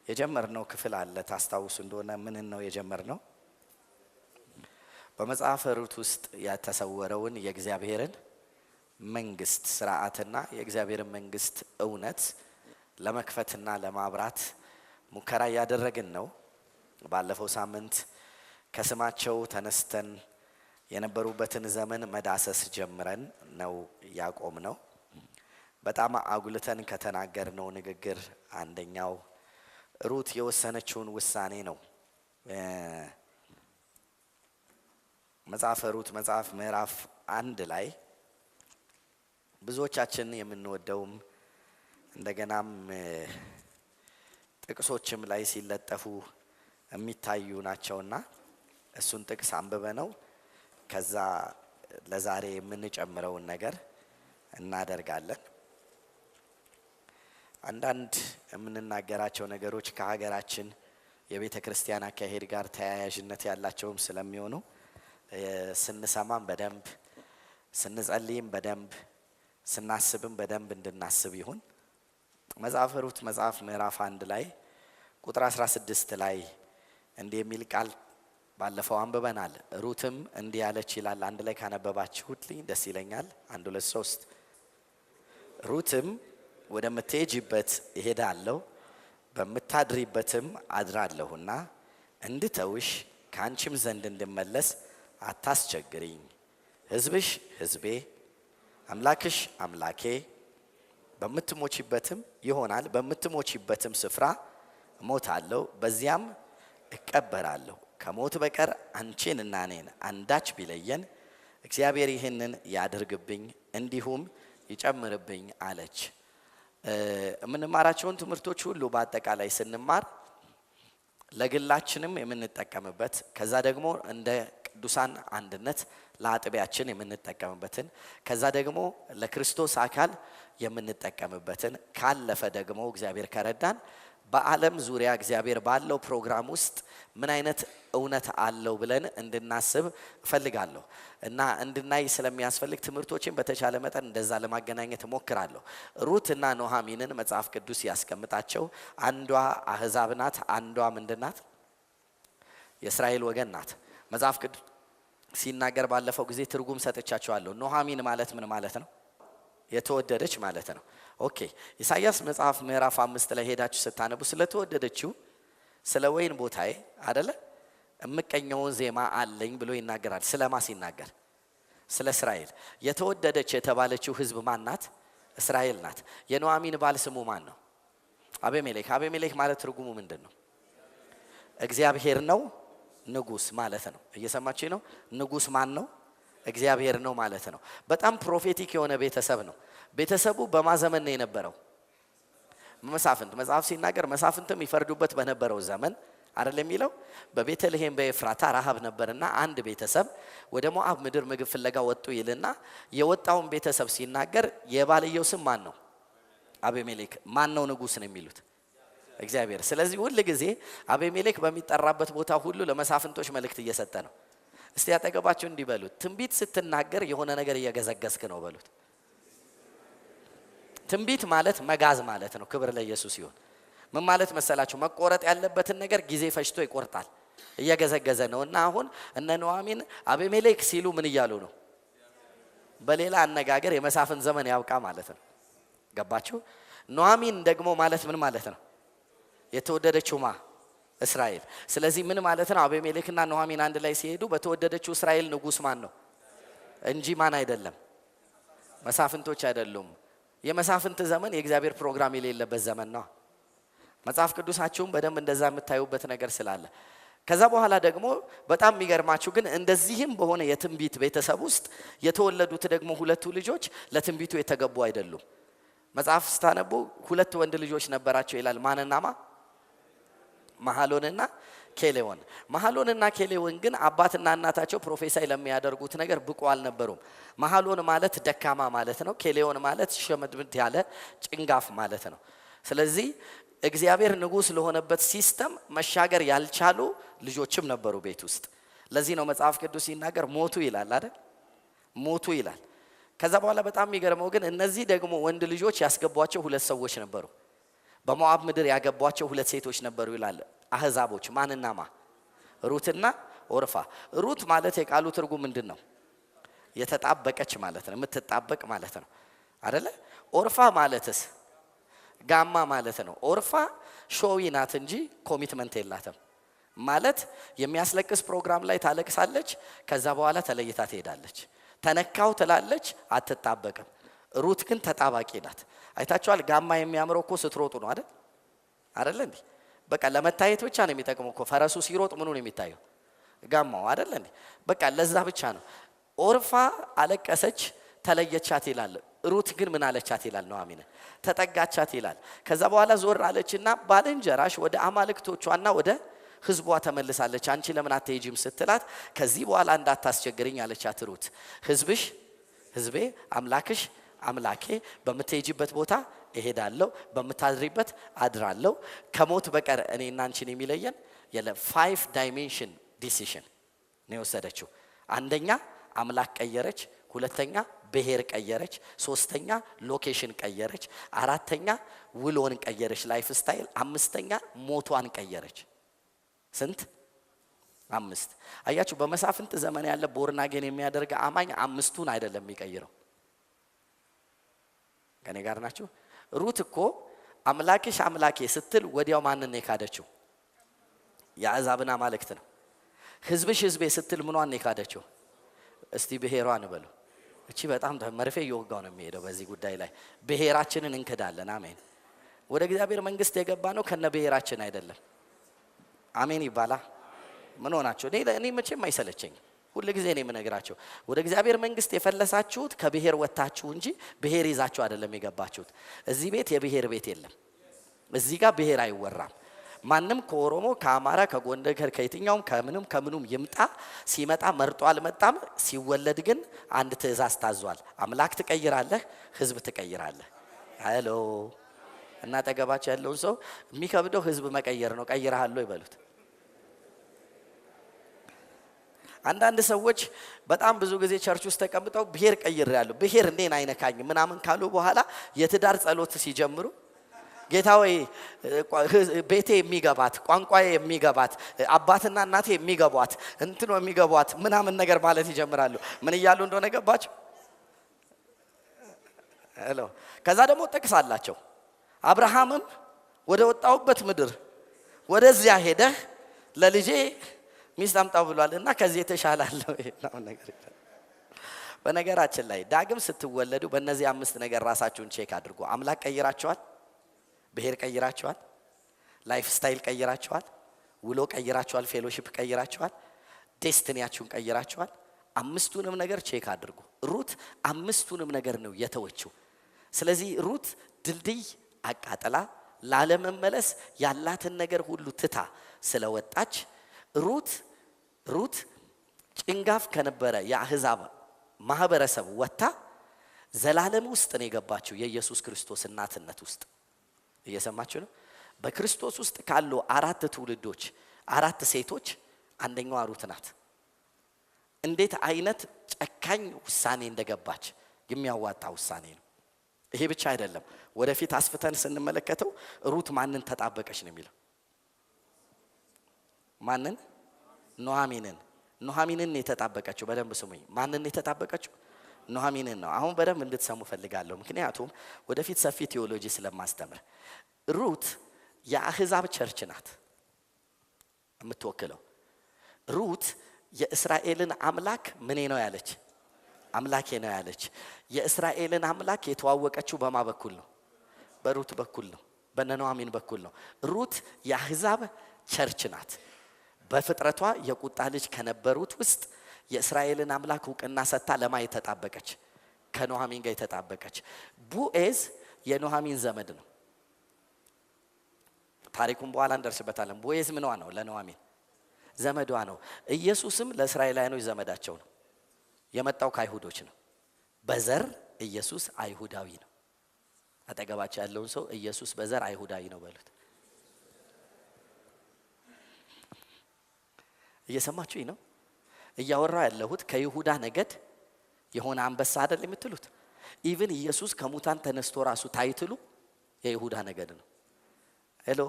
የጀመርነው ክፍል አለ ታስታውሱ እንደሆነ ምን ነው የጀመርነው? በመጽሐፈ ሩት ውስጥ ያተሰወረውን የእግዚአብሔርን መንግስት ስርዓትና የእግዚአብሔርን መንግስት እውነት ለመክፈትና ለማብራት ሙከራ ያደረግን ነው። ባለፈው ሳምንት ከስማቸው ተነስተን የነበሩበትን ዘመን መዳሰስ ጀምረን ነው ያቆምነው። በጣም አጉልተን ከተናገርነው ንግግር አንደኛው ሩት የወሰነችውን ውሳኔ ነው። መጽሐፈ ሩት መጽሐፍ ምዕራፍ 1 ላይ ብዙዎቻችን የምንወደውም እንደገናም ጥቅሶችም ላይ ሲለጠፉ የሚታዩ ናቸውና እሱን ጥቅስ አንብበነው ከዛ ለዛሬ የምንጨምረውን ነገር እናደርጋለን። አንዳንድ የምንናገራቸው ነገሮች ከሀገራችን የቤተ ክርስቲያን አካሄድ ጋር ተያያዥነት ያላቸውም ስለሚሆኑ ስንሰማም በደንብ ስንጸልይም በደንብ ስናስብም በደንብ እንድናስብ ይሁን። መጽሐፈ ሩት መጽሐፍ ምዕራፍ 1 ላይ ቁጥር 16 ላይ እንዲህ የሚል ቃል ባለፈው አንብበናል። ሩትም እንዲህ ያለች ይላል። አንድ ላይ ካነበባችሁልኝ ደስ ይለኛል። 1 2 3 ሩትም ወደምትሄጂበት እሄዳለሁ በምታድሪበትም አድራለሁና እንድተውሽ ካንቺም ዘንድ እንድመለስ አታስቸግሪኝ። ሕዝብሽ ሕዝቤ አምላክሽ አምላኬ በምትሞቺበትም ይሆናል በምትሞቺበትም ስፍራ እሞታለሁ በዚያም እቀበራለሁ። ከሞት በቀር አንቺንና እኔን አንዳች ቢለየን እግዚአብሔር ይህንን ያድርግብኝ እንዲሁም ይጨምርብኝ አለች። የምንማራቸውን ትምህርቶች ሁሉ በአጠቃላይ ስንማር ለግላችንም የምንጠቀምበት ከዛ ደግሞ እንደ ቅዱሳን አንድነት ለአጥቢያችን የምንጠቀምበትን ከዛ ደግሞ ለክርስቶስ አካል የምንጠቀምበትን ካለፈ ደግሞ እግዚአብሔር ከረዳን በዓለም ዙሪያ እግዚአብሔር ባለው ፕሮግራም ውስጥ ምን አይነት እውነት አለው ብለን እንድናስብ እፈልጋለሁ እና እንድናይ ስለሚያስፈልግ ትምህርቶችን በተቻለ መጠን እንደዛ ለማገናኘት እሞክራለሁ። ሩት እና ኑኃሚንን መጽሐፍ ቅዱስ ያስቀምጣቸው አንዷ አህዛብ ናት፣ አንዷ ምንድናት? የእስራኤል ወገን ናት። መጽሐፍ ቅዱስ ሲናገር ባለፈው ጊዜ ትርጉም ሰጥቻቸዋለሁ። ኑኃሚን ማለት ምን ማለት ነው? የተወደደች ማለት ነው። ኦኬ ኢሳይያስ መጽሐፍ ምዕራፍ 5 ላይ ሄዳችሁ ስታነቡ ስለተወደደችው ስለ ወይን ቦታዬ አይደለ እምቀኛውን ዜማ አለኝ ብሎ ይናገራል። ስለማ ሲናገር ስለ እስራኤል። የተወደደች የተባለችው ህዝብ ማን ናት? እስራኤል ናት። የኑኃሚን ባል ስሙ ማን ነው? አቤሜሌክ። አቤሜሌክ ማለት ትርጉሙ ምንድነው? እግዚአብሔር ነው ንጉስ ማለት ነው። እየሰማችሁ ነው? ንጉስ ማን ነው? እግዚአብሔር ነው ማለት ነው። በጣም ፕሮፌቲክ የሆነ ቤተሰብ ነው። ቤተሰቡ በማዘመን ነው የነበረው? መሳፍንት። መጽሐፍ ሲናገር መሳፍንትም ይፈርዱበት በነበረው ዘመን አይደለም የሚለው። በቤተልሔም በኤፍራታ ረሃብ ነበርና አንድ ቤተሰብ ወደ ሞዓብ ምድር ምግብ ፍለጋ ወጡ ይልና የወጣውን ቤተሰብ ሲናገር የባልየው ስም ማን ነው? አቤሜሌክ። ማን ነው ንጉስ ነው የሚሉት? እግዚአብሔር። ስለዚህ ሁሉ ጊዜ አቤሜሌክ በሚጠራበት ቦታ ሁሉ ለመሳፍንቶች መልእክት እየሰጠ ነው። እስቲ ያጠገባችሁ እንዲበሉት ትንቢት ስትናገር የሆነ ነገር እየገዘገስክ ነው በሉት። ትንቢት ማለት መጋዝ ማለት ነው። ክብር ለኢየሱስ ይሁን። ምን ማለት መሰላችሁ? መቆረጥ ያለበትን ነገር ጊዜ ፈጅቶ ይቆርጣል። እየገዘገዘ ነው። እና አሁን እነ ኑኃሚን አቤሜሌክ ሲሉ ምን እያሉ ነው? በሌላ አነጋገር የመሳፍን ዘመን ያብቃ ማለት ነው። ገባችሁ? ኑኃሚን ደግሞ ማለት ምን ማለት ነው? የተወደደችው እስራኤል። ስለዚህ ምን ማለት ነው? አቤሜሌክና ኑኃሚን አንድ ላይ ሲሄዱ በተወደደችው እስራኤል ንጉስ ማን ነው እንጂ ማን አይደለም? መሳፍንቶች አይደሉም። የመሳፍንት ዘመን የእግዚአብሔር ፕሮግራም የሌለበት ዘመን ነው። መጽሐፍ ቅዱሳችሁም በደንብ እንደዛ የምታዩበት ነገር ስላለ ከዛ በኋላ ደግሞ በጣም የሚገርማችሁ ግን እንደዚህም በሆነ የትንቢት ቤተሰብ ውስጥ የተወለዱት ደግሞ ሁለቱ ልጆች ለትንቢቱ የተገቡ አይደሉም። መጽሐፍ ስታነቡ ሁለት ወንድ ልጆች ነበራቸው ይላል። ማንና ማ? መሐሎንና ኬሌዎን። መሐሎንና ኬሌዎን ግን አባትና እናታቸው ፕሮፌሳይ ለሚያደርጉት ነገር ብቁ አልነበሩም። መሐሎን ማለት ደካማ ማለት ነው። ኬሌዎን ማለት ሸመድምድ ያለ ጭንጋፍ ማለት ነው። ስለዚህ እግዚአብሔር ንጉስ ለሆነበት ሲስተም መሻገር ያልቻሉ ልጆችም ነበሩ ቤት ውስጥ። ለዚህ ነው መጽሐፍ ቅዱስ ሲናገር ሞቱ ይላል አይደል? ሞቱ ይላል። ከዛ በኋላ በጣም የሚገርመው ግን እነዚህ ደግሞ ወንድ ልጆች ያስገቧቸው ሁለት ሰዎች ነበሩ። በሞዓብ ምድር ያገቧቸው ሁለት ሴቶች ነበሩ ይላል። አህዛቦች ማንና ማ? ሩትና ኦርፋ። ሩት ማለት የቃሉ ትርጉም ምንድነው? የተጣበቀች ማለት ነው፣ የምትጣበቅ ማለት ነው አይደለ? ኦርፋ ማለትስ ጋማ ማለት ነው። ኦርፋ ሾዊ ናት እንጂ ኮሚትመንት የላትም ማለት የሚያስለቅስ ፕሮግራም ላይ ታለቅሳለች፣ ከዛ በኋላ ተለይታ ትሄዳለች። ተነካው ትላለች፣ አትጣበቅም። ሩት ግን ተጣባቂ ናት። አይታችኋል? ጋማ የሚያምረው እኮ ስትሮጡ ነው አይደል? አይደል እንዴ? በቃ ለመታየት ብቻ ነው የሚጠቅመው እኮ። ፈረሱ ሲሮጥ ምኑ ነው የሚታየው? ጋማው አይደል እንዴ? በቃ ለዛ ብቻ ነው። ኦርፋ አለቀሰች፣ ተለየቻት ይላል። ሩት ግን ምን አለቻት ይላል? ኑኃሚን ተጠጋቻት ይላል። ከዛ በኋላ ዞር አለችና ባልንጀራሽ ወደ አማልክቶቿና ወደ ህዝቧ ተመልሳለች፣ አንቺ ለምን አትሄጂም ስትላት፣ ከዚህ በኋላ እንዳታስቸግርኝ አለቻት ሩት። ህዝብሽ ህዝቤ፣ አምላክሽ አምላኬ፣ በምትሄጂበት ቦታ እሄዳለሁ፣ በምታድሪበት አድራለሁ፣ ከሞት በቀር እኔና አንቺን የሚለየን የለም። 5 ዳይሜንሽን ዲሲሽን ነው የወሰደችው። አንደኛ አምላክ ቀየረች፣ ሁለተኛ ብሔር ቀየረች፣ ሶስተኛ ሎኬሽን ቀየረች፣ አራተኛ ውሎን ቀየረች ላይፍ ስታይል፣ አምስተኛ ሞቷን ቀየረች። ስንት? 5። አያችሁ በመሳፍንት ዘመን ያለ ቦርናጌን የሚያደርግ አማኝ 5ቱን አይደለም የሚቀይረው። ከኔ ጋር ናችሁ? ሩት እኮ አምላክሽ አምላኬ ስትል ወዲያው ማንን ነው የካደችው? የአሕዛብን አማልክት ነው። ህዝብሽ ህዝቤ ስትል ምኗን ነው የካደችው? እስቲ ብሔሯን በሉ። እቺ በጣም መርፌ እየወጋው ነው የሚሄደው በዚህ ጉዳይ ላይ። ብሔራችንን እንክዳለን። አሜን። ወደ እግዚአብሔር መንግስት የገባ ነው ከነ ብሔራችን አይደለም። አሜን ይባላ። ምን ሆናችሁ? እኔ መቼም አይሰለቸኝ፣ ሁሉ ጊዜ ነው የምነግራቸው። ወደ እግዚአብሔር መንግስት የፈለሳችሁት ከብሔር ወጣችሁ እንጂ ብሔር ይዛችሁ አይደለም የገባችሁት። እዚህ ቤት የብሔር ቤት የለም። እዚህ ጋር ብሔር አይወራም። ማንም ከኦሮሞ ከአማራ ከጎንደር ከየትኛውም ከምኑም ይምጣ፣ ሲመጣ መርጦ አልመጣም። ሲወለድ ግን አንድ ትእዛዝ ታዟል። አምላክ ትቀይራለህ፣ ህዝብ ትቀይራለህ። ሄሎ። እና ጠገባቸው ያለውን ሰው የሚከብደው ህዝብ መቀየር ነው። ቀይራለሁ ይበሉት። አንዳንድ ሰዎች በጣም ብዙ ጊዜ ቸርች ውስጥ ተቀምጠው ብሔር ቀይራለሁ፣ ብሔር እንዴን አይነካኝ ምናምን ካሉ በኋላ የትዳር ጸሎት ሲጀምሩ ጌታ ወይ ቤቴ የሚገባት ቋንቋዬ የሚገባት አባትና እናቴ የሚገቧት እንትኖ የሚገቧት ምናምን ነገር ማለት ይጀምራሉ። ምን እያሉ እንደሆነ ገባችሁ? ሄሎ። ከዛ ደግሞ ጥቅስ አላቸው። አብርሃምም ወደ ወጣውበት ምድር ወደዚያ ሄደህ ለልጄ ሚስት አምጣው ብሏልና ከዚህ የተሻላለው ነው ነገር። በነገራችን ላይ ዳግም ስትወለዱ በእነዚህ 5 ነገር ራሳችሁን ቼክ አድርጉ። አምላክ ቀይራችኋል፣ ብሔር ቀይራችኋል፣ ላይፍ ስታይል ቀይራችኋል፣ ውሎ ቀይራችኋል፣ ፌሎሺፕ ቀይራችኋል፣ ዴስቲኒያችሁን ቀይራችኋል። 5ቱንም ነገር ቼክ አድርጉ። ሩት 5ቱንም ነገር ነው የተወችው። ስለዚህ ሩት ድልድይ አቃጠላ ላለመመለስ ያላትን ነገር ሁሉ ትታ ስለወጣች ሩት ጭንጋፍ ከነበረ የአሕዛብ ማህበረሰብ ወጣ ዘላለም ውስጥ ነው የገባችው የኢየሱስ ክርስቶስ እናትነት ውስጥ። እየሰማችሁ ነው? በክርስቶስ ውስጥ ካሉ 4 ትውልዶች 4 ሴቶች አንደኛዋ ሩት ናት። እንዴት አይነት ጨካኝ ውሳኔ እንደገባች የሚያዋጣ ውሳኔ ነው። ይሄ ብቻ አይደለም። ወደፊት አስፍተን ስንመለከተው ሩት ማንን ተጣበቀች ነው የሚለው? ማንን? ኑኃሚንን የተጣበቀችው። በደንብ ስሙኝ። ማንን የተጣበቀችው? ኑኃሚንን ነው። አሁን በደንብ እንድትሰሙ ፈልጋለሁ፣ ምክንያቱም ወደፊት ሰፊ ቴዎሎጂ ስለማስተምር። ሩት የአሕዛብ ቸርች ናት የምትወክለው። ሩት የእስራኤልን አምላክ ምኔ ነው ያለች? አምላኬ ነው ያለች። የእስራኤልን አምላክ የተዋወቀችው በማ በኩል ነው? በሩት በኩል ነው፣ በኑኃሚን በኩል ነው። ሩት የአሕዛብ ቸርች ናት። በፍጥረቷ የቁጣ ልጅ ከነበሩት ውስጥ የእስራኤልን አምላክ ዕውቅና ሰጥታ ለማ የተጣበቀች? ከኑኃሚን ጋር የተጣበቀች። ቦዔዝ የኑኃሚን ዘመድ ነው። ታሪኩን በኋላ እንደርስበታለን። ቦዔዝ ምንዋ ነው ለኑኃሚን? ዘመዷ ነው። ኢየሱስም ለእስራኤላውያኖች ዘመዳቸው ነው። የመጣው ከአይሁዶች ነው። በዘር ኢየሱስ አይሁዳዊ ነው። አጠገባቸው ያለውን ሰው ኢየሱስ በዘር አይሁዳዊ ነው በሉት። እየሰማችሁኝ ነው? እያወራው ያለሁት ከይሁዳ ነገድ የሆነ አንበሳ አይደል የምትሉት? ኢቭን ኢየሱስ ከሙታን ተነስቶ ራሱ ታይትሉ የይሁዳ ነገድ ነው። ሄሎ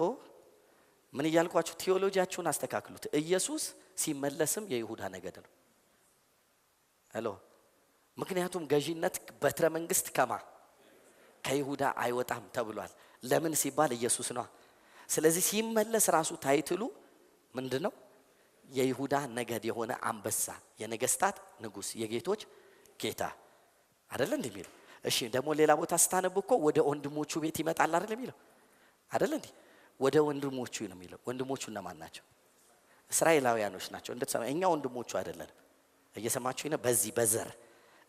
ምን እያልኳችሁ? ቲዮሎጂያችሁን አስተካክሉት። ኢየሱስ ሲመለስም የይሁዳ ነገድ ነው። ሄሎ ምክንያቱም ገዢነት በትረ መንግስት ከይሁዳ አይወጣም ተብሏል። ለምን ሲባል ኢየሱስ ነው። ስለዚህ ሲመለስ ራሱ ታይትሉ ምንድነው? የይሁዳ ነገድ የሆነ አንበሳ፣ የነገስታት ንጉስ፣ የጌቶች ጌታ አይደል እንዴ የሚለው? እሺ ደግሞ ሌላ ቦታ ስታነቡ እኮ ወደ ወንድሞቹ ቤት ይመጣል አይደል የሚለው? አይደል እንዴ? ወደ ወንድሞቹ ነው የሚለው። ወንድሞቹ እነማን ናቸው? እስራኤላውያኖች ናቸው። እንድትሰማ እኛ ወንድሞቹ አይደለም። እየሰማችሁኝ ነው? በዚህ በዘር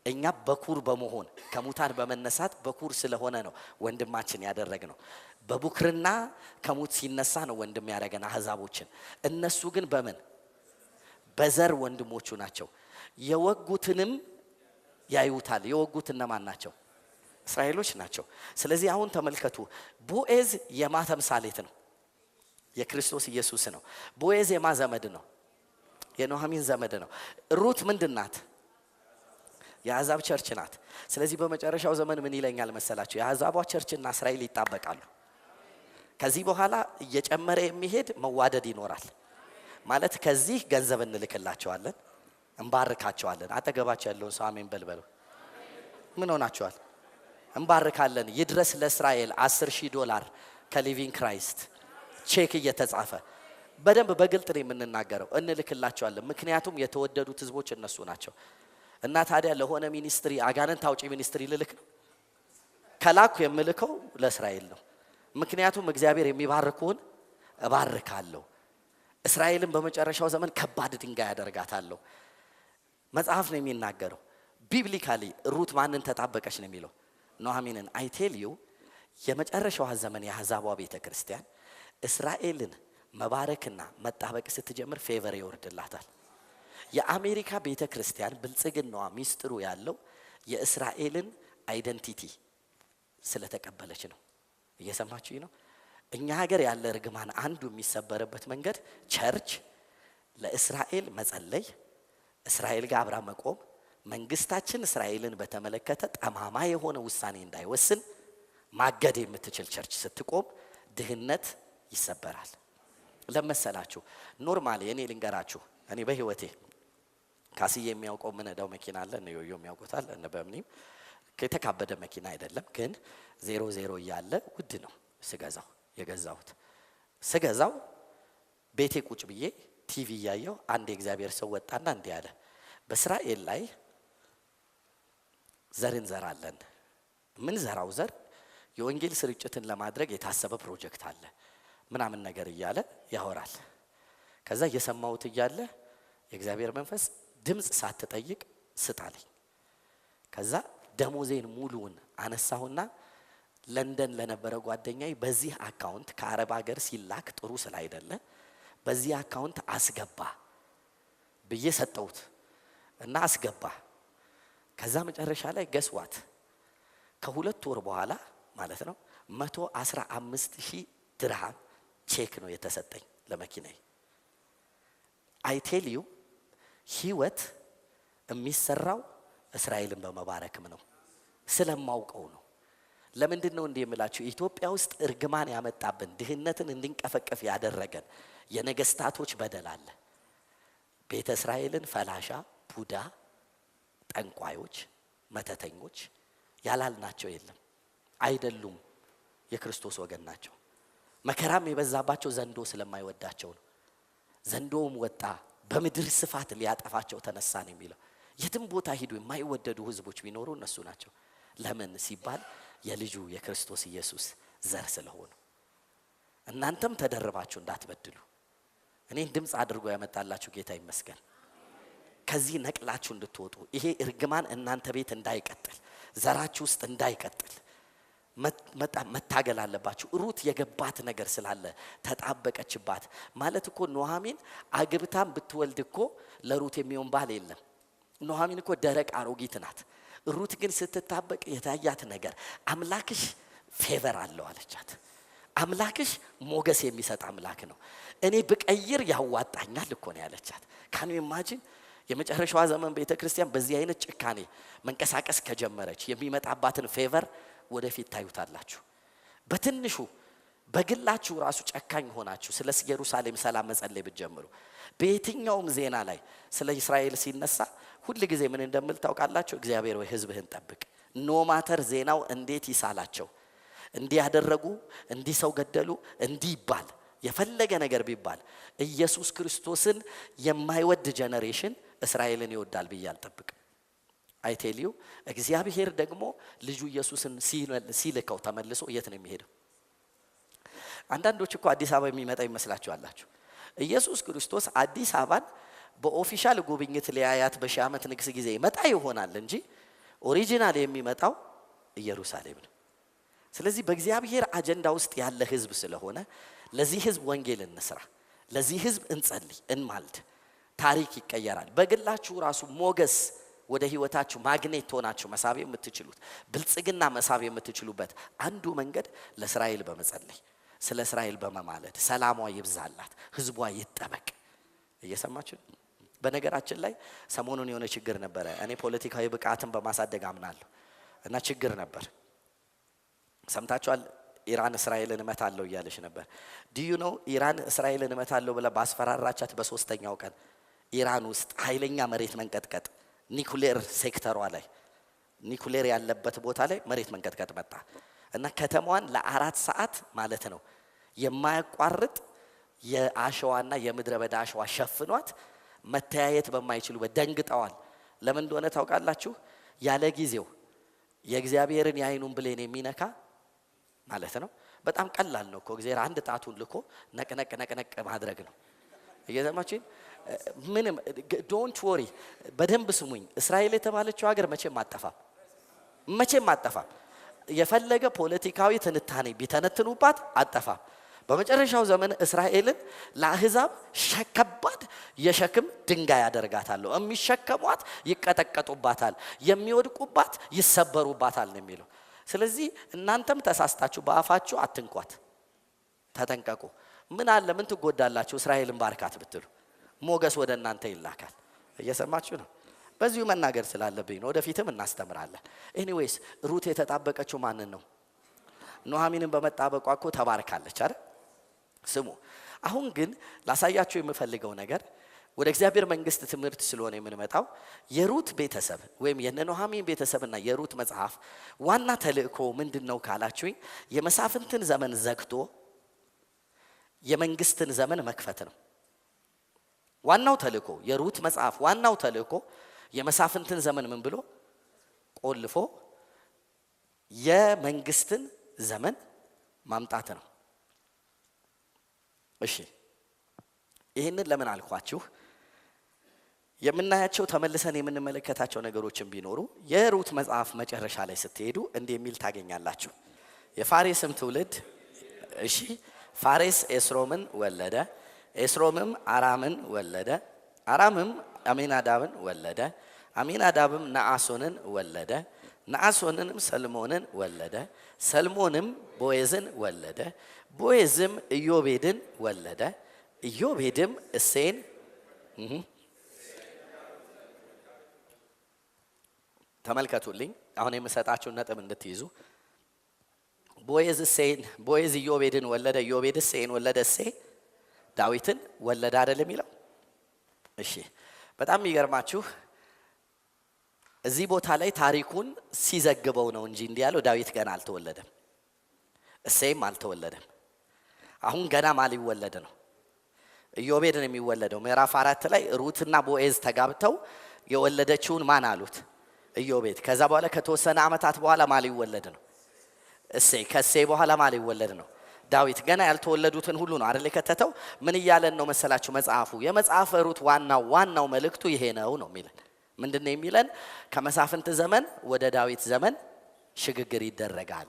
እኛ በኩር በመሆን ከሙታን በመነሳት በኩር ስለሆነ ነው ወንድማችን ያደረግነው። በቡክርና ከሙት ሲነሳ ነው ወንድም ያደረገን አህዛቦችን። እነሱ ግን በምን በዘር ወንድሞቹ ናቸው። የወጉትንም ያዩታል። የወጉት እነማን ናቸው? እስራኤሎች ናቸው። ስለዚህ አሁን ተመልከቱ፣ ቦዔዝ የማ ተምሳሌት ነው? የክርስቶስ ኢየሱስ ነው። ቦዔዝ የማ ዘመድ ነው? የኑኃሚን ዘመድ ነው። ሩት ምንድናት? የአሕዛብ ቸርች ናት። ስለዚህ በመጨረሻው ዘመን ምን ይለኛል መሰላችሁ? የአሕዛቧ ቸርችና እስራኤል ይጣበቃሉ። ከዚህ በኋላ እየጨመረ የሚሄድ መዋደድ ይኖራል ማለት። ከዚህ ገንዘብ እንልክላቸዋለን፣ እንባርካቸዋለን። አጠገባቸው ያለውን ሰው አሜን በልበሉ። ምን ሆናቸዋል? እንባርካለን። ይድረስ ለእስራኤል $10,000 ከሊቪንግ ክራይስት ቼክ እየተጻፈ በደንብ በግልጥ ነው የምንናገረው። እንልክላቸዋለን። ምክንያቱም የተወደዱት ህዝቦች እነሱ ናቸው። እና ታዲያ ለሆነ ሚኒስትሪ አጋንንት አውጪ ሚኒስትሪ ልልክ ነው? ከላኩ የምልከው ለእስራኤል ነው። ምክንያቱም እግዚአብሔር የሚባርኩን እባርካለሁ። እስራኤልን በመጨረሻው ዘመን ከባድ ድንጋይ ያደርጋታለሁ። መጽሐፍ ነው የሚናገረው። ቢብሊካሊ ሩት ማንን ተጣበቀች ነው የሚለው? ኑኃሚንን። አይ ቴል ዩ የመጨረሻው ዘመን የአሕዛቧ ቤተክርስቲያን እስራኤልን መባረክና መጣበቅ ስትጀምር ፌቨር ይወርድላታል። የአሜሪካ ቤተክርስቲያን ብልጽግናዋ ሚስጥሩ ያለው የእስራኤልን አይደንቲቲ ስለተቀበለች ነው። እየሰማችሁኝ ነው? እኛ ሀገር ያለ እርግማን አንዱ የሚሰበርበት መንገድ ቸርች ለእስራኤል መጸለይ፣ እስራኤል ጋር አብራ መቆም፣ መንግስታችን እስራኤልን በተመለከተ ጠማማ የሆነ ውሳኔ እንዳይወስን ማገድ የምትችል ቸርች ስትቆም ድህነት ይሰበራል። ለመሰላችሁ ኖርማሊ እኔ ልንገራችሁ፣ እኔ በህይወቴ ካስዬ የሚያውቀው ምን እዳው መኪና አለ፣ እነ ዮዮ የሚያውቁታል፣ እነ በምኒም ከተካበደ መኪና አይደለም፣ ግን 00 እያለ ውድ ነው ስገዛው ቤቴ ቁጭ ብዬ ቲቪ እያየው አንድ የእግዚአብሔር ሰው ወጣና እንዲህ አለ፣ በእስራኤል ላይ ዘር እንዘራለን። ምን ዘራው ዘር የወንጌል ስርጭትን ለማድረግ የታሰበ ፕሮጀክት አለ ምናምን ነገር እያለ ያወራል። ከዛ እየሰማሁት እያለ የእግዚአብሔር መንፈስ ድምጽ ሳትጠይቅ ስጣለኝ። ከዛ ደሞዜን ሙሉውን አነሳሁና ለንደን ለነበረ ጓደኛዬ በዚህ አካውንት ከአረብ ሀገር ሲላክ ጥሩ ስላይደለ በዚህ አካውንት አስገባ ብዬ ሰጠሁት እና አስገባ። ከዛ መጨረሻ ላይ ገስዋት ከ2 ወር በኋላ ማለት ነው 115,000 ድርሃም ቼክ ነው የተሰጠኝ ለመኪናዬ። አይ ቴል ዩ ህይወት የሚሰራው እስራኤልን በመባረክም ነው፣ ስለማውቀው ነው። ለምንድን ነው እንዲህ የምላችሁ? ኢትዮጵያ ውስጥ እርግማን ያመጣብን ድህነትን እንድንቀፈቀፍ ያደረገን የነገስታቶች በደል አለ። ቤተ እስራኤልን ፈላሻ፣ ቡዳ፣ ጠንቋዮች፣ መተተኞች ያላልናቸው የለም። አይደሉም፣ የክርስቶስ ወገን ናቸው። መከራም የበዛባቸው ዘንዶ ስለማይወዳቸው ነው። ዘንዶም ወጣ በምድር ስፋት ሊያጠፋቸው ተነሳ ነው የሚለው። የትም ቦታ ሂዱ የማይወደዱ ህዝቦች ቢኖሩ እነሱ ናቸው። ለምን ሲባል የልጁ የክርስቶስ ኢየሱስ ዘር ስለሆኑ። እናንተም ተደርባችሁ እንዳትበድሉ እኔን ድምጽ አድርጎ ያመጣላችሁ ጌታ ይመስገን። ከዚህ ነቅላችሁ እንድትወጡ፣ ይሄ እርግማን እናንተ ቤት እንዳይቀጥል፣ ዘራችሁ ውስጥ እንዳይቀጥል መታገል አለባችሁ። ሩት የገባት ነገር ስላለ ተጣበቀችባት ማለት እኮ ኑኃሚን አግብታም ብትወልድ እኮ ለሩት የሚሆን ባል የለም። ኑኃሚን እኮ ደረቅ አሮጊት ናት። ሩት ግን ስትጣበቅ የታያት ነገር አምላክሽ ፌቨር አለው አለቻት። አምላክሽ ሞገስ የሚሰጥ አምላክ ነው። እኔ ብቀይር ያዋጣኛል እኮ ነው ያለቻት። ካን ዩ ኢማጂን የመጨረሻዋ ዘመን ቤተክርስቲያን በዚህ አይነት ጭካኔ መንቀሳቀስ ከጀመረች የሚመጣባትን ፌቨር ወደፊት ታዩታላችሁ። በትንሹ በግላችሁ ራሱ ጨካኝ ሆናችሁ ስለ ኢየሩሳሌም ሰላም መጸለይ ብትጀምሩ በየትኛውም ዜና ላይ ስለ እስራኤል ሲነሳ ሁሉ ጊዜ ምን እንደምል ታውቃላችሁ? እግዚአብሔር ወይ ሕዝብህን ጠብቅ። ኖ ማተር ዜናው እንዴት ይሳላቸው እንዲህ ያደረጉ እንዲህ ሰው ገደሉ እንዲህ ይባል የፈለገ ነገር ቢባል ኢየሱስ ክርስቶስን የማይወድ ጄነሬሽን እስራኤልን ይወዳል ብዬ አልጠብቅም። አይቴልዩ እግዚአብሔር ደግሞ ልጁ ኢየሱስን ሲልከው ተመልሶ የት ነው የሚሄደው? አንዳንዶች እኮ አዲስ አበባ የሚመጣ ይመስላችኋላችሁ። ኢየሱስ ክርስቶስ አዲስ አበባን በኦፊሻል ጉብኝት ሊያያት በሺህ ዓመት ንግስ ጊዜ ይመጣ ይሆናል እንጂ ኦሪጂናል የሚመጣው ኢየሩሳሌም ነው። ስለዚህ በእግዚአብሔር አጀንዳ ውስጥ ያለ ህዝብ ስለሆነ ለዚህ ህዝብ ወንጌል እንስራ፣ ለዚህ ህዝብ እንጸልይ፣ እንማልድ። ታሪክ ይቀየራል። በግላችሁ ራሱ ሞገስ ወደ ህይወታችሁ ማግኔት ሆናችሁ መሳብ የምትችሉት ብልጽግና መሳብ የምትችሉበት አንዱ መንገድ ለእስራኤል በመጸለይ ስለ እስራኤል በመማለድ ሰላሟ ይብዛላት፣ ህዝቧ ይጠበቅ። እየሰማችሁ በነገራችን ላይ ሰሞኑን የሆነ ችግር ነበረ። እኔ ፖለቲካዊ ብቃትን በማሳደግ አምናለሁ እና ችግር ነበር። ሰምታችኋል? ኢራን እስራኤልን እመታለሁ እያለች ነበር። ዲዩ ነው ኢራን እስራኤልን እመታለሁ ብላ ባስፈራራቻት በሶስተኛው ቀን ኢራን ውስጥ ኃይለኛ መሬት መንቀጥቀጥ ኒኩሌር ሴክተሯ ላይ ኒኩሌር ያለበት ቦታ ላይ መሬት መንቀጥቀጥ መጣ እና ከተማዋን ለ4 ሰዓት ማለት ነው የማያቋርጥ የአሸዋና የምድረ በዳ አሸዋ ሸፍኗት መተያየት በማይችሉበት ደንግጠዋል። ለምን እንደሆነ ታውቃላችሁ? ያለ ጊዜው የእግዚአብሔርን የዓይኑን ብሌን የሚነካ ማለት ነው። በጣም ቀላል ነው እኮ እግዚአብሔር አንድ ጣቱን ልኮ ነቅነቅ ማድረግ ነው። እየሰማችሁ ምንም ዶንት ወሪ። በደንብ ስሙኝ። እስራኤል የተባለችው ሀገር መቼም አጠፋም። የፈለገ ፖለቲካዊ ትንታኔ ቢተነትኑባት አጠፋም። በመጨረሻው ዘመን እስራኤልን ለአህዛብ ከባድ የሸክም ድንጋይ ያደርጋታለሁ። የሚሸከሟት ይቀጠቀጡባታል፣ የሚወድቁባት ይሰበሩባታል ነው የሚለው። ስለዚህ እናንተም ተሳስታችሁ በአፋችሁ አትንኳት፣ ተጠንቀቁ። ምን አለ ምን ትጎዳላችሁ? እስራኤልን ባርካት ብትሉ ሞገስ ወደ እናንተ ይላካል። እየሰማችሁ ነው? በዚሁ መናገር ስላለብኝ ነው። ወደፊትም እናስተምራለን። ኤኒዌይስ ሩት የተጣበቀችው ማንን ነው? ኑኃሚንን በመጣበቋ እኮ ተባርካለች አይደል? ስሙ። አሁን ግን ላሳያችሁ የምፈልገው ነገር ወደ እግዚአብሔር መንግስት ትምህርት ስለሆነ የምንመጣው የሩት ቤተሰብ ወይም የኑኃሚን ቤተሰብና የሩት መጽሐፍ ዋና ተልእኮ ምንድነው ካላችሁኝ የመሳፍንትን ዘመን ዘግቶ የመንግስትን ዘመን መክፈት ነው። ዋናው ተልእኮ የሩት መጽሐፍ ዋናው ተልእኮ የመሳፍንትን ዘመን ምን ብሎ ቆልፎ የመንግስትን ዘመን ማምጣት ነው። እሺ ይሄንን ለምን አልኳችሁ? የምናያቸው ተመልሰን የምንመለከታቸው ነገሮችን ቢኖሩ የሩት መጽሐፍ መጨረሻ ላይ ስትሄዱ እንዲህ የሚል ታገኛላችሁ። የፋሬስም ትውልድ እሺ ፋሬስ ኤስሮምን ወለደ፣ ኤስሮምም አራምን ወለደ፣ አራምም አሚናዳብን ወለደ፣ አሚናዳብም ነአሶንን ወለደ፣ ነአሶንንም ሰልሞንን ወለደ፣ ሰልሞንም ቦዔዝን ወለደ፣ ቦዔዝም ኢዮቤድን ወለደ፣ ኢዮቤድም እሴይን ተመልከቱልኝ። አሁን የምሰጣችሁን ነጥብ እንድትይዙ። ቦዔዝ ኢዮቤድን ወለደ፣ ኢዮቤድ እሴይን ወለደ፣ እሴይ ዳዊትን ወለደ አይደል የሚለው? እሺ በጣም የሚገርማችሁ እዚህ ቦታ ላይ ታሪኩን ሲዘግበው ነው እንጂ እንዲህ ያለው ዳዊት ገና አልተወለደም፣ እሴይም አልተወለደም። አሁን ገና ማን ሊወለድ ነው? ኢዮቤድ ነው የሚወለደው። ምዕራፍ 4 ላይ ሩትና ቦዔዝ ተጋብተው የወለደችውን ማን አሉት? ኢዮቤድ። ከዛ በኋላ ከተወሰነ ዓመታት በኋላ ማን ሊወለድ ነው? እሴይ። ከእሴይ በኋላ ማን ሊወለድ ነው? ዳዊት። ገና ያልተወለዱትን ሁሉ ነው አይደል የከተተው። ምን እያለን ነው መሰላችሁ መጽሐፉ? የመጽሐፈ ሩት ዋናው መልእክቱ ይሄ ነው የሚለን። ምንድነው የሚለን? ከመሳፍንት ዘመን ወደ ዳዊት ዘመን ሽግግር ይደረጋል።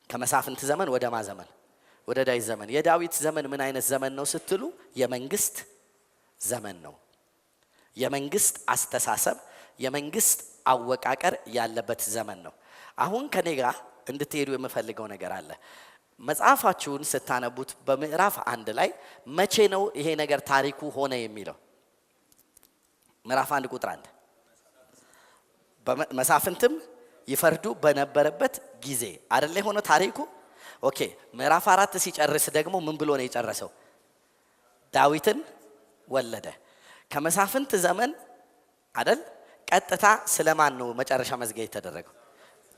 ከመሳፍንት ዘመን ወደ ማ ዘመን? ወደ ዳዊት ዘመን። የዳዊት ዘመን ምን አይነት ዘመን ነው ስትሉ የመንግስት ዘመን ነው። የመንግስት አስተሳሰብ፣ የመንግስት አወቃቀር ያለበት ዘመን ነው። አሁን ከኔ ጋር እንድትሄዱ የምፈልገው ነገር አለ። መጽሐፋችሁን ስታነቡት በምዕራፍ 1 ላይ መቼ ነው ይሄ ነገር ታሪኩ ሆነ የሚለው? ምዕራፍ 1 ቁጥር 1 መሳፍንትም ይፈርዱ በነበረበት ጊዜ አይደለ ሆነ ታሪኩ። ኦኬ ምዕራፍ 4 ሲጨርስ ደግሞ ምን ብሎ ነው የጨረሰው? ዳዊትን ወለደ። ከመሳፍንት ዘመን አይደል ቀጥታ ስለማን ነው መጨረሻ መዝጊያ የተደረገው?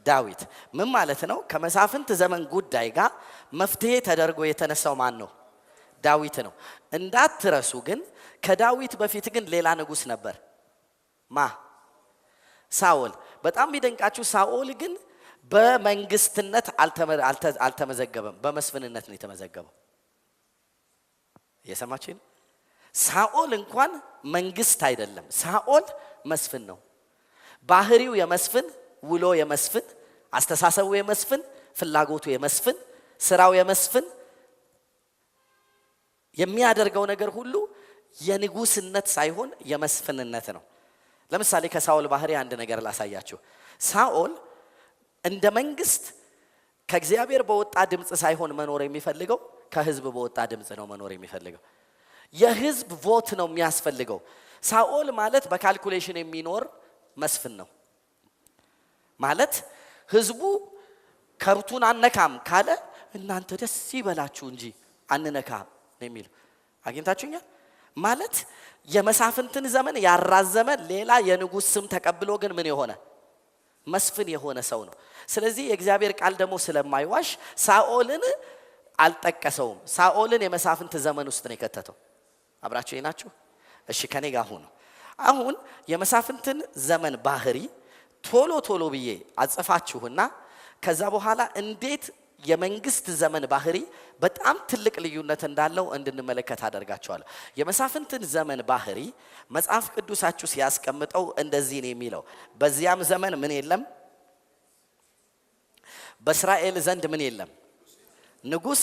ዳዊት። ምን ማለት ነው? ከመሳፍንት ዘመን ጉዳይ ጋር መፍትሄ ተደርጎ የተነሳው ማን ነው? ዳዊት ነው። እንዳትረሱ ግን ከዳዊት በፊት ግን ሌላ ንጉስ ነበር። ማ? ሳኦል። በጣም የሚደንቃችሁ ሳኦል ግን በመንግስትነት አልተመዘገበም፣ በመስፍንነት ነው የተመዘገበው። እየሰማችሁ ነው? ሳኦል እንኳን መንግስት አይደለም፣ ሳኦል መስፍን ነው። ባህሪው የመስፍን፣ ውሎ የመስፍን፣ አስተሳሰቡ የመስፍን፣ ፍላጎቱ የመስፍን፣ ስራው የመስፍን፣ የሚያደርገው ነገር ሁሉ የንጉስነት ሳይሆን የመስፍንነት ነው። ለምሳሌ ከሳኦል ባህሪ አንድ ነገር ላሳያችሁ። ሳኦል እንደ መንግስት ከእግዚአብሔር በወጣ ድምጽ ሳይሆን መኖር የሚፈልገው ከህዝብ በወጣ ድምጽ ነው መኖር የሚፈልገው። የህዝብ ቮት ነው የሚያስፈልገው። ሳኦል ማለት በካልኩሌሽን የሚኖር መስፍን ነው ማለት። ህዝቡ ከብቱን አነካም ካለ እናንተ ደስ ይበላችሁ እንጂ አንነካም ነው የሚለው። አግኝታችሁኛል ማለት የመሳፍንትን ዘመን ያራዘመ ሌላ የንጉስ ስም ተቀብሎ ግን ምን የሆነ መስፍን የሆነ ሰው ነው። ስለዚህ የእግዚአብሔር ቃል ደግሞ ስለማይዋሽ ሳኦልን አልጠቀሰውም። ሳኦልን የመሳፍንት ዘመን ውስጥ ነው የከተተው። አብራችሁ ናችሁ? እሺ ከኔ ጋር ሁኑ። አሁን የመሳፍንትን ዘመን ባህሪ ቶሎ ቶሎ ብዬ አጽፋችሁና ከዛ በኋላ እንዴት የመንግስት ዘመን ባህሪ በጣም ትልቅ ልዩነት እንዳለው እንድንመለከት አደርጋቸዋለሁ። የመሳፍንትን ዘመን ባህሪ መጽሐፍ ቅዱሳችሁ ሲያስቀምጠው እንደዚህ ነው የሚለው። በዚያም ዘመን ምን የለም? በእስራኤል ዘንድ ምን የለም? ንጉስ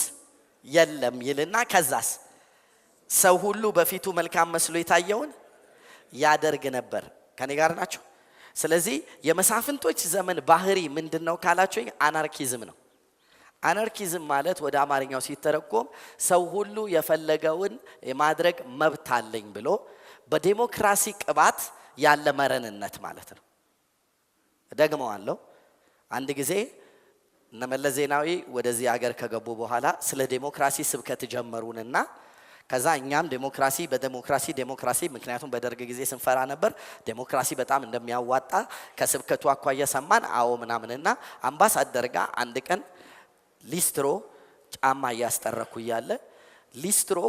የለም ይልና ከዛስ ሰው ሁሉ በፊቱ መልካም መስሎ የታየውን ያደርግ ነበር። ከኔ ጋር ናችሁ? ስለዚህ የመሳፍንቶች ዘመን ባህሪ ምንድነው ካላችሁ አናርኪዝም ነው። አናርኪዝም ማለት ወደ አማርኛው ሲተረጎም ሰው ሁሉ የፈለገውን የማድረግ መብት አለኝ ብሎ በዲሞክራሲ ቅባት ያለ መረንነት ማለት ነው። ደግመዋለሁ። አንድ ጊዜ እነመለስ ዜናዊ ወደዚህ ሀገር ከገቡ በኋላ ስለ ዲሞክራሲ ስብከት ጀመሩንና ከዛ እኛም ዲሞክራሲ ምክንያቱም በደርግ ጊዜ ስንፈራ ነበር ዲሞክራሲ በጣም እንደሚያዋጣ ከስብከቱ አኳያ ሰማን። አዎ ምናምንና አምባሳደር ጋር አንድ ቀን ሊስትሮ ጫማ ያስጠረኩ ያለ ሊስትሮ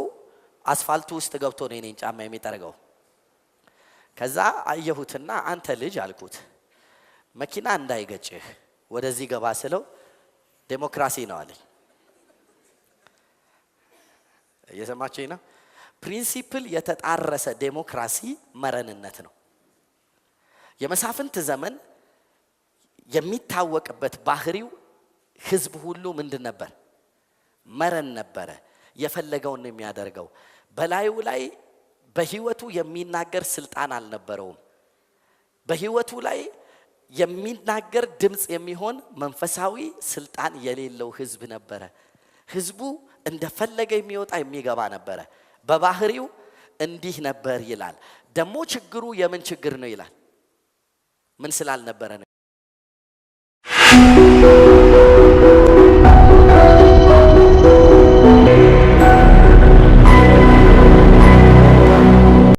አስፋልቱ ውስጥ ገብቶ ነው እኔን ጫማ የሚጠርገው። ከዛ አየሁትና አንተ ልጅ አልኩት መኪና እንዳይገጭህ ወደዚህ ገባ ስለው ዲሞክራሲ ነው አለኝ። እየሰማችሁኝ ነው? ፕሪንሲፕል የተጣረሰ ዲሞክራሲ መረንነት ነው። የመሳፍንት ዘመን የሚታወቅበት ባህሪው ህዝብ ሁሉ ምንድን ነበር? መረን ነበረ። የፈለገውን የሚያደርገው በላዩ ላይ በህይወቱ የሚናገር ስልጣን አልነበረውም። በህይወቱ ላይ የሚናገር ድምጽ የሚሆን መንፈሳዊ ስልጣን የሌለው ህዝብ ነበረ። ህዝቡ እንደፈለገ የሚወጣ የሚገባ ነበረ። በባህሪው እንዲህ ነበር ይላል። ደሞ ችግሩ የምን ችግር ነው ይላል? ምን ስላልነበረ ነው?